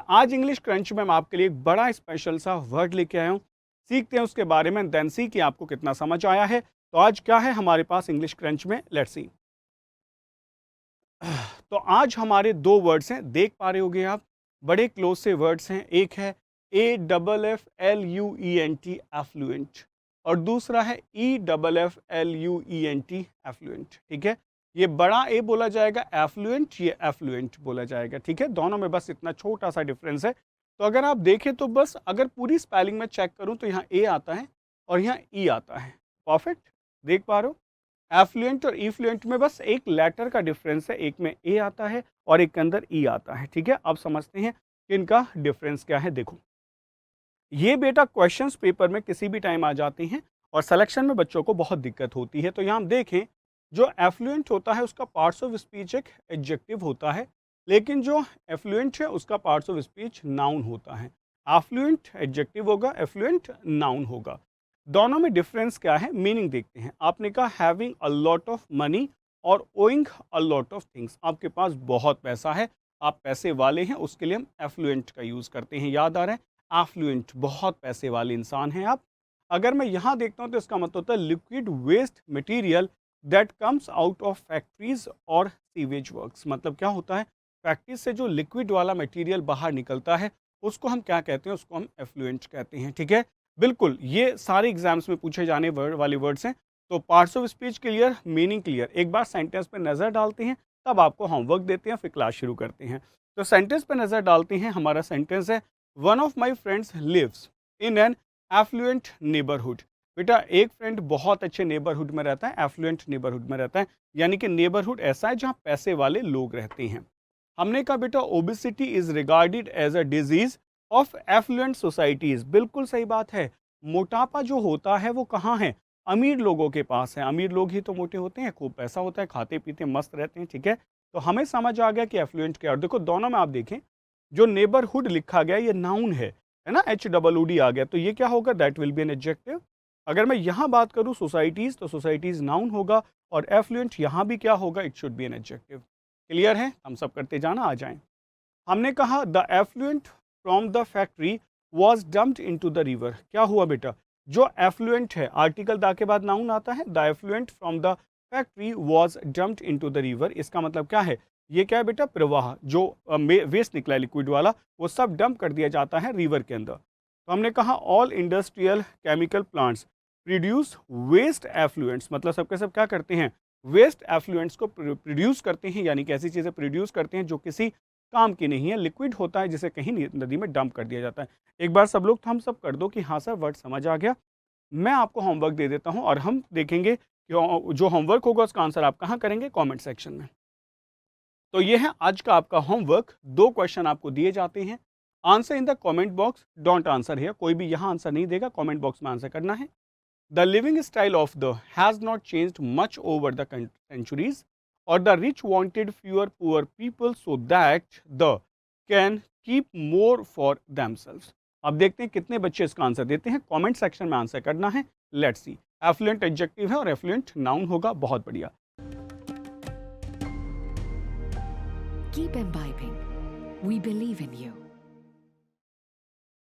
आज English crunch में मैं आपके लिए एक बड़ा स्पेशल सा वर्ड लेके आया हूँ। सीखते हैं उसके बारे में, देन सी कि आपको कितना समझ आया है। तो आज क्या है हमारे पास इंग्लिश क्रंच में, लेट्स सी। तो आज हमारे दो वर्ड्स हैं, देख पा रहे होगे आप, बड़े क्लोज से वर्ड्स हैं। एक है AFFLUENT एफ्लुएंट और दूसरा है EFFLUENT एफ्लुएंट। ठीक है, ये बड़ा ए बोला जाएगा एफ्लुएंट, ये एफ्लुएंट बोला जाएगा। ठीक है, दोनों में बस इतना छोटा सा डिफरेंस है। तो अगर आप देखें तो बस अगर पूरी स्पेलिंग में चेक करूं तो यहाँ ए आता है और यहाँ ई आता है। परफेक्ट, देख पा रहे हो। एफ्लुएंट और इफ्लुएंट में बस एक लेटर का डिफरेंस है, एक में ए आता है और एक के अंदर ई आता है। ठीक है, अब समझते हैं कि इनका डिफरेंस क्या है। देखो, ये बेटा क्वेश्चंस पेपर में किसी भी टाइम आ जाते हैं और सिलेक्शन में बच्चों को बहुत दिक्कत होती है। तो यहाँ हम देखें, जो एफ्लुएंट होता है उसका पार्ट्स ऑफ स्पीच एक एडजेक्टिव होता है, लेकिन जो एफ्लुएंट है उसका पार्ट्स ऑफ स्पीच नाउन होता है। एफ्लुएंट एडजेक्टिव होगा, एफ्लुएंट नाउन होगा। दोनों में डिफरेंस क्या है, मीनिंग देखते हैं। आपने कहा having a lot of money और owing a lot of things, आपके पास बहुत पैसा है, आप पैसे वाले हैं, उसके लिए हम एफ्लुएंट का यूज़ करते हैं। याद आ रहा है, एफ्लुएंट, बहुत पैसे वाले इंसान हैं आप। अगर मैं यहाँ देखता हूँ तो इसका मतलब होता है liquid waste material that comes out of factories और सीवेज वर्क्स। मतलब क्या होता है, फैक्ट्रीज से जो लिक्विड वाला मटेरियल बाहर निकलता है उसको हम क्या कहते हैं, उसको हम एफ्लुएंट कहते हैं। ठीक है, बिल्कुल, ये सारे एग्जाम्स में पूछे जाने वाले वर्ड्स हैं। तो parts of speech clear, meaning clear. एक बार सेंटेंस पे नज़र डालते हैं, तब आपको होमवर्क देते हैं, फिर क्लास शुरू करते हैं। तो सेंटेंस पे नज़र डालते हैं। हमारा सेंटेंस है, one of my friends lives in an affluent neighbourhood. बेटा, एक फ्रेंड बहुत अच्छे नेबरहुड में रहता है, एफ्लुएंट नेबरहुड में रहता है, यानी कि नेबरहुड ऐसा है जहाँ पैसे वाले लोग रहते हैं। हमने कहा बेटा obesity is regarded as a disease of affluent societies. बिल्कुल सही बात है। मोटापा जो होता है वो कहाँ है, अमीर लोगों के पास है। अमीर लोग ही तो मोटे होते हैं, खूब पैसा होता है, खाते पीते मस्त रहते हैं। ठीक है, तो हमें समझ आ गया कि एफ्लुएंट क्या। और देखो, दोनों में आप देखें, जो नेबरहुड लिखा गया ये नाउन है ना, HOOD आ गया, तो ये क्या होगा, that will be an adjective. अगर मैं यहाँ बात करूँ सोसाइटीज, तो सोसाइटीज नाउन होगा और एफ्लुएंट यहाँ भी क्या होगा, it should be an adjective. Clear है, हम सब करते जाना, आ जाएं। हमने कहा the effluent from the factory was dumped into the river. क्या हुआ बेटा, जो एफ्लुएंट है, आर्टिकल दा के बाद नाउन आता है, the effluent from the factory was dumped into the river. इसका मतलब क्या है, ये क्या है बेटा, प्रवाह, जो वेस्ट निकला है लिक्विड वाला, वो सब डंप कर दिया जाता है रिवर के अंदर। तो हमने कहा all industrial chemical plants produce waste effluents. मतलब सबके सब क्या करते हैं, वेस्ट एफ्लुएंट्स को प्रोड्यूस करते हैं, यानी कि ऐसी चीज़ें प्रोड्यूस करते हैं जो किसी काम की नहीं है, लिक्विड होता है जिसे कहीं नदी में डंप कर दिया जाता है। एक बार सब लोग थम्स अप कर दो कि हाँ सर, वर्ड समझ आ गया। मैं आपको होमवर्क दे देता हूँ और हम देखेंगे कि जो होमवर्क होगा उसका आंसर आप कहाँ करेंगे, कमेंट सेक्शन में। तो ये है आज का आपका होमवर्क। दो क्वेश्चन आपको दिए जाते हैं, answer in the comment box, don't answer है। कोई भी यहाँ आंसर नहीं देगा, कमेंट बॉक्स में आंसर करना है। The living style of the has not changed much over the centuries, और the rich wanted fewer poor people so that the can keep more for themselves। अब देखते हैं कितने बच्चे इसका आंसर देते हैं, कमेंट सेक्शन में आंसर करना है। Let's see. एफ्लुएंट एडजेक्टिव है और एफ्लुएंट नाउन होगा, बहुत बढ़िया। Keep imbibing. We believe in you.